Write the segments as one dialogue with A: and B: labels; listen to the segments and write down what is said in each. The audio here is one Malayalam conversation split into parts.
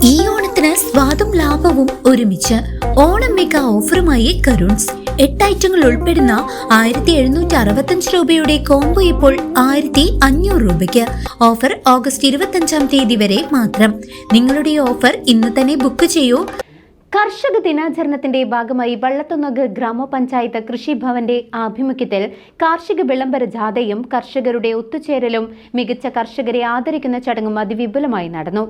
A: ഈ ഓണത്തിന് സ്വാദും ലാഭവും ഒരുമിച്ച് ഓണം മെഗാ ഓഫറുമായി കരുൺസ് 8 ഐറ്റങ്ങൾ ഉൾപ്പെടുന്ന 1765 രൂപയുടെ കോംബോ ഇപ്പോൾ 1500 രൂപയ്ക്ക്. ഓഫർ ഓഗസ്റ്റ് 25 തീയതി വരെ മാത്രം. നിങ്ങളുടെ ഓഫർ ഇന്ന് തന്നെ ബുക്ക് ചെയ്യൂ.
B: കർഷക ദിനാചരണത്തിന്റെ ഭാഗമായി വള്ളത്തുനഗ് ഗ്രാമപഞ്ചായത്ത് കൃഷിഭവന്റെ ആഭിമുഖ്യത്തിൽ കാർഷിക വിളംബര ജാഥയും കർഷകരുടെ ഒത്തുചേരലും മികച്ച കർഷകരെ ആദരിക്കുന്ന ചടങ്ങും അതിവിപുലമായി നടന്നു.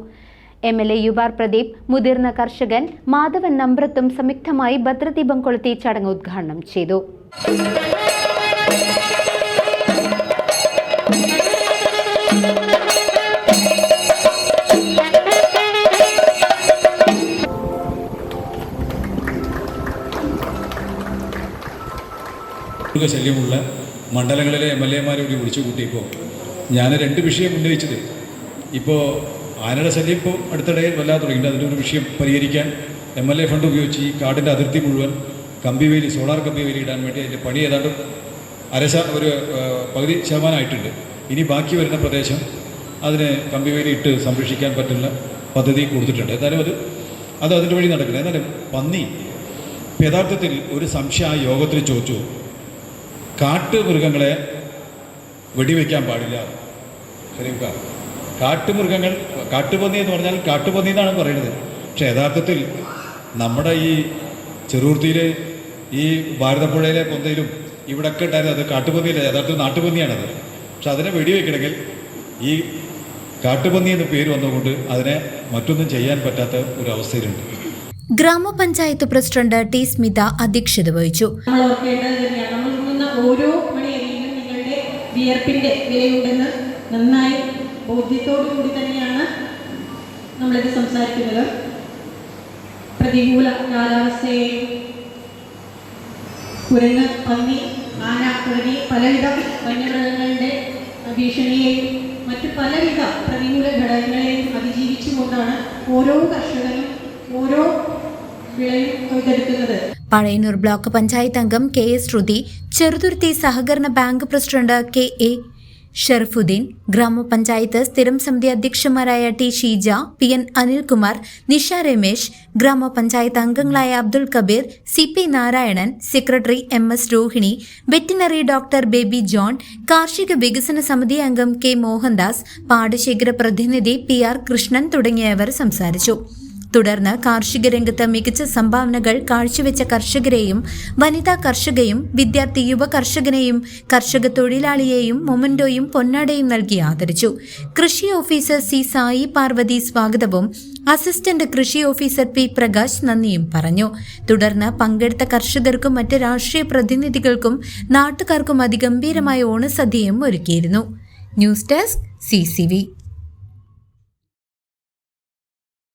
B: MLA യുവാർ പ്രദീപ്, മുതിർന്ന കർഷകൻ മാധവൻ നമ്പ്രത്തും സംയുക്തമായി ഭദ്രദീപം കൊളുത്തി ചടങ്ങ് ഉദ്ഘാടനം ചെയ്തു.
C: ശല്യമുള്ള മണ്ഡലങ്ങളിലെ MLA-മാരെ കൂടി വിളിച്ചു കൂട്ടിയപ്പോൾ ഞാൻ 2 വിഷയം ഉന്നയിച്ചത്. ഇപ്പോൾ ആനയുടെ ശല്യം ഇപ്പോൾ അടുത്തിടെ വല്ലാതെ തുടങ്ങിയിട്ട് അതിനൊരു വിഷയം പരിഹരിക്കാൻ MLA ഫണ്ട് ഉപയോഗിച്ച് ഈ കാടിൻ്റെ അതിർത്തി മുഴുവൻ കമ്പിവേലി, സോളാർ കമ്പിവേലി ഇടാൻ വേണ്ടി അതിൻ്റെ പണി ഏതാണ്ട് ഒരു പകുതി ശതമാനമായിട്ടുണ്ട്. ഇനി ബാക്കി വരുന്ന പ്രദേശം അതിന് കമ്പിവേലി ഇട്ട് സംരക്ഷിക്കാൻ പറ്റുന്ന പദ്ധതി കൊടുത്തിട്ടുണ്ട്. എന്നാലും അത് അതിൻ്റെ വഴി നടക്കില്ല. എന്നാലും പന്നി യഥാർത്ഥത്തിൽ ഒരു സംശയം ആ യോഗത്തിൽ ചോദിച്ചു, കാട്ടുമൃഗങ്ങളെ വെടിവെക്കാൻ പാടില്ല. ശരിയാ, കാട്ടുമൃഗങ്ങൾ, കാട്ടുപന്നി എന്ന് പറഞ്ഞാൽ കാട്ടുപന്നി എന്നാണ് പറയുന്നത്. പക്ഷേ യഥാർത്ഥത്തിൽ നമ്മുടെ ഈ ചെറുകുർത്തിയിലെ ഈ ഭാരതപ്പുഴയിലെ പൊന്തയിലും ഇവിടെയൊക്കെ ഉണ്ടായിരുന്നത് അത് കാട്ടുപന്നിയില്ല, യഥാർത്ഥത്തിൽ നാട്ടുപന്നിയാണത്. പക്ഷെ അതിനെ വെടിവെക്കണമെങ്കിൽ ഈ കാട്ടുപന്നി എന്ന പേര് വന്നുകൊണ്ട് അതിനെ മറ്റൊന്നും ചെയ്യാൻ പറ്റാത്ത ഒരു അവസ്ഥയിലുണ്ട്.
A: ഗ്രാമപഞ്ചായത്ത് പ്രസിഡന്റ് ടി സ്മിത അധ്യക്ഷത വഹിച്ചു.
D: ഓരോ മണിയരിയിലും നിങ്ങളുടെ വിയർപ്പിൻ്റെ വിലയുണ്ടെന്ന് നന്നായി ബോധ്യത്തോടു കൂടി തന്നെയാണ് നമ്മളിത് സംസാരിക്കുന്നത്. പ്രതികൂല കാലാവസ്ഥയെയും കുരങ്ങ്, പന്നി, ആന തുടങ്ങി പലവിധ വന്യമൃഗങ്ങളുടെ ഭീഷണിയെയും മറ്റു പലവിധ പ്രതികൂല ഘടകങ്ങളെയും അതിജീവിച്ചുകൊണ്ടാണ് ഓരോ കർഷകനും ഓരോ വിളയും കൊയ്തെടുക്കുന്നത്.
A: പഴയന്നൂർ ബ്ലോക്ക് പഞ്ചായത്ത് അംഗം KS ശ്രുതി, ചെറുതുരുത്തി സഹകരണ ബാങ്ക് പ്രസിഡന്റ് KA ഷറഫുദ്ദീൻ, ഗ്രാമപഞ്ചായത്ത് സ്ഥിരം സമിതി അധ്യക്ഷന്മാരായ T ഷീജ, PN അനിൽകുമാർ, നിഷ രമേശ്, ഗ്രാമപഞ്ചായത്ത് അംഗങ്ങളായ Abdul Kabir, CP Narayanan, secretary MS Rohini, veterinary doctor Baby John, കാർഷിക വികസന സമിതി അംഗം K മോഹൻദാസ്, പാടശേഖര പ്രതിനിധി PR കൃഷ്ണൻ തുടങ്ങിയവർ സംസാരിച്ചു. തുടർന്ന് കാർഷിക രംഗത്ത് മികച്ച സംഭാവനകൾ കാഴ്ചവെച്ച കർഷകരെയും വനിതാ കർഷകയും വിദ്യാർത്ഥി യുവ കർഷകനെയും കർഷക തൊഴിലാളിയെയും മൊമന്റോയും പൊന്നാടയും നൽകി ആദരിച്ചു. കൃഷി ഓഫീസർ C സായി പാർവതി സ്വാഗതവും അസിസ്റ്റന്റ് കൃഷി ഓഫീസർ P പ്രകാശ് നന്ദിയും പറഞ്ഞു. തുടർന്ന് പങ്കെടുത്ത കർഷകർക്കും മറ്റ് രാഷ്ട്രീയ പ്രതിനിധികൾക്കും നാട്ടുകാർക്കും അതിഗംഭീരമായ ഓണസദ്യയും ഒരുക്കിയിരുന്നു. News desk CCV.